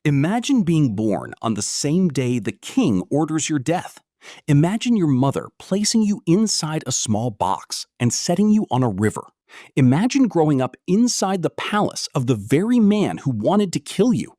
Imagine being born on the same day the king orders your death. Imagine your mother placing you inside a small box and setting you on a river. Imagine growing up inside the palace of the very man who wanted to kill you.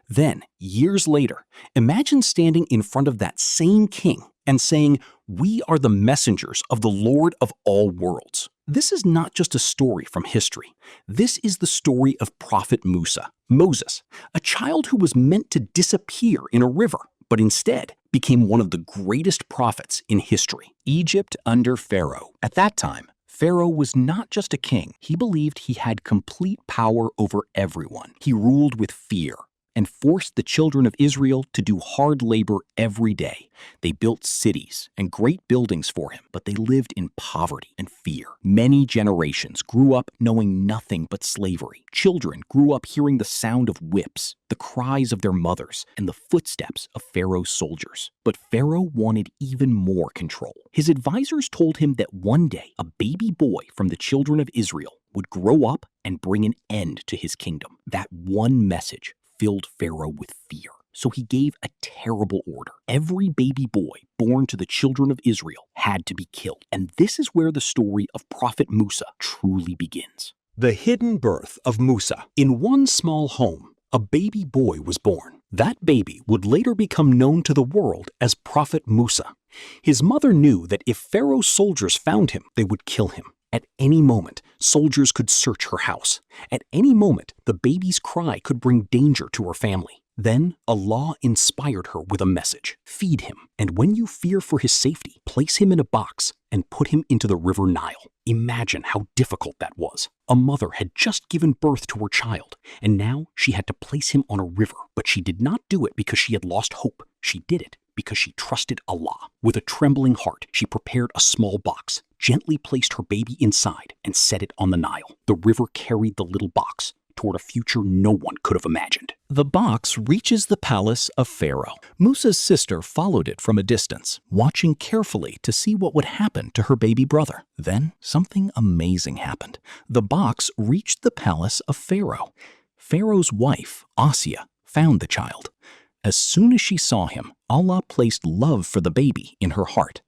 Then, years later, imagine standing in front of that same king and saying, "We are the messengers of the Lord of all worlds." This is not just a story from history. This is the story of Prophet Musa, Moses, a child who was meant to disappear in a river, but instead became one of the greatest prophets in history. Egypt under Pharaoh. At that time, Pharaoh was not just a king. He believed he had complete power over everyone. He ruled with fear and forced the children of Israel to do hard labor every day. They built cities and great buildings for him, but they lived in poverty and fear. Many generations grew up knowing nothing but slavery. Children grew up hearing the sound of whips, the cries of their mothers, and the footsteps of Pharaoh's soldiers. But Pharaoh wanted even more control. His advisors told him that one day a baby boy from the children of Israel would grow up and bring an end to his kingdom. That one message filled Pharaoh with fear. So he gave a terrible order. Every baby boy born to the children of Israel had to be killed. And this is where the story of Prophet Musa truly begins. The hidden birth of Musa. In one small home, a baby boy was born. That baby would later become known to the world as Prophet Musa. His mother knew that if Pharaoh's soldiers found him, they would kill him. At any moment, soldiers could search her house. At any moment, the baby's cry could bring danger to her family. Then, Allah inspired her with a message. Feed him, and when you fear for his safety, place him in a box and put him into the River Nile. Imagine how difficult that was. A mother had just given birth to her child, and now she had to place him on a river. But she did not do it because she had lost hope. She did it because she trusted Allah. With a trembling heart, she prepared a small box, gently placed her baby inside, and set it on the Nile. The river carried the little box toward a future no one could have imagined. The box reaches the palace of Pharaoh. Musa's sister followed it from a distance, watching carefully to see what would happen to her baby brother. Then something amazing happened. The box reached the palace of Pharaoh. Pharaoh's wife, Asiya, found the child. As soon as she saw him, Allah placed love for the baby in her heart.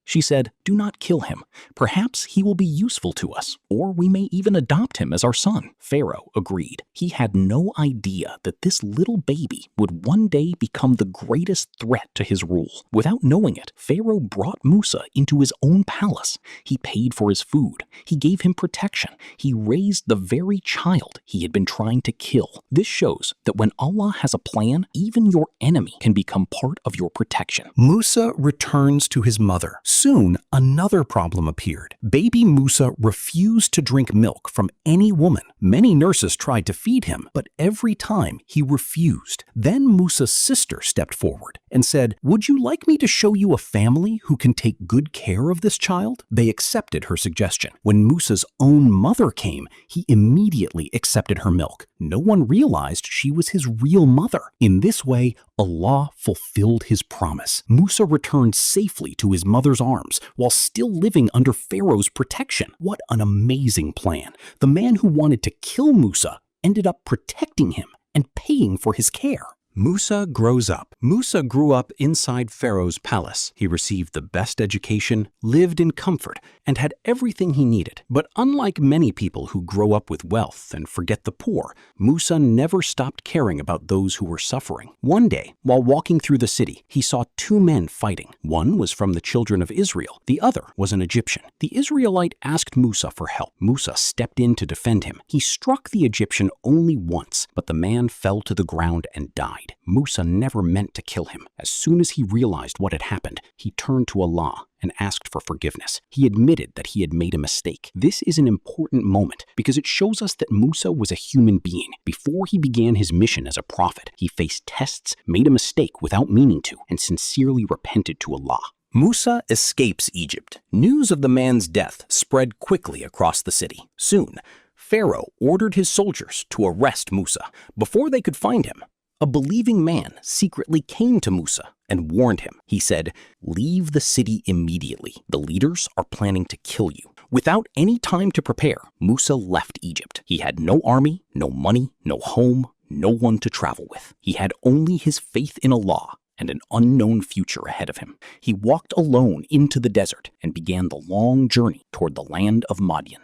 She said, "Do not kill him. Perhaps he will be useful to us, or we may even adopt him as our son." Pharaoh agreed. He had no idea that this little baby would one day become the greatest threat to his rule. Without knowing it, Pharaoh brought Musa into his own palace. He paid for his food. He gave him protection. He raised the very child he had been trying to kill. This shows that when Allah has a plan, even your enemy can become part of your protection. Musa returns to his mother. Soon, another problem appeared. Baby Musa refused to drink milk from any woman. Many nurses tried to feed him, but every time he refused. Then Musa's sister stepped forward and said, "Would you like me to show you a family who can take good care of this child?" They accepted her suggestion. When Musa's own mother came, he immediately accepted her milk. No one realized she was his real mother. In this way, Allah fulfilled his promise. Musa returned safely to his mother's arms while still living under Pharaoh's protection. What an amazing plan. The man who wanted to kill Musa ended up protecting him and paying for his care. Musa grows up. Musa grew up inside Pharaoh's palace. He received the best education, lived in comfort, and had everything he needed. But unlike many people who grow up with wealth and forget the poor, Musa never stopped caring about those who were suffering. One day, while walking through the city, he saw two men fighting. One was from the children of Israel. The other was an Egyptian. The Israelite asked Musa for help. Musa stepped in to defend him. He struck the Egyptian only once, but the man fell to the ground and died. Musa never meant to kill him. As soon as he realized what had happened, he turned to Allah and asked for forgiveness. He admitted that he had made a mistake. This is an important moment because it shows us that Musa was a human being. Before he began his mission as a prophet, he faced tests, made a mistake without meaning to, and sincerely repented to Allah. Musa escapes Egypt. News of the man's death spread quickly across the city. Soon, Pharaoh ordered his soldiers to arrest Musa. Before they could find him, a believing man secretly came to Musa and warned him. He said, "Leave the city immediately. The leaders are planning to kill you." Without any time to prepare, Musa left Egypt. He had no army, no money, no home, no one to travel with. He had only his faith in Allah and an unknown future ahead of him. He walked alone into the desert and began the long journey toward the land of Madyan.